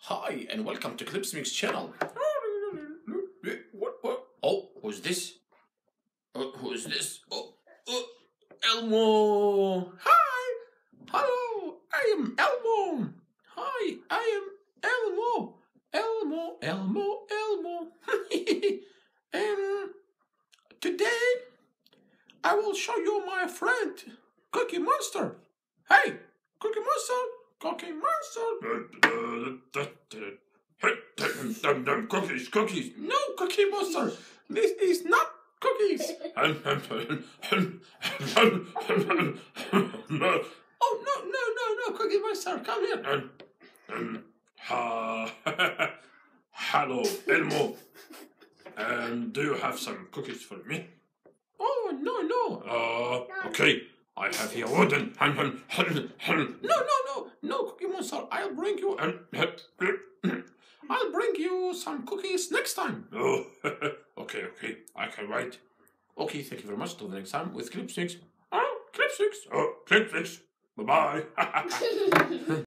Hi, and welcome to Clipsmix channel. What? Oh, who's this? Who's this? Elmo! Hi! Hello! I am Elmo! Hi, I am Elmo! Elmo! Today, I will show you my friend, Cookie Monster. Hey, Cookie Monster! Cookie Monster! Cookies! No, Cookie Monster! This is not cookies! Oh, no, Cookie Monster, come here! Hello, Elmo. Do you have some cookies for me? Oh, no. Okay. I have here wooden. No, Cookie Monster, I'll bring you some cookies next time. Oh, okay. I can wait. Okay, thank you very much. Till the next time with Clipsmix. Clipsmix. Bye-bye.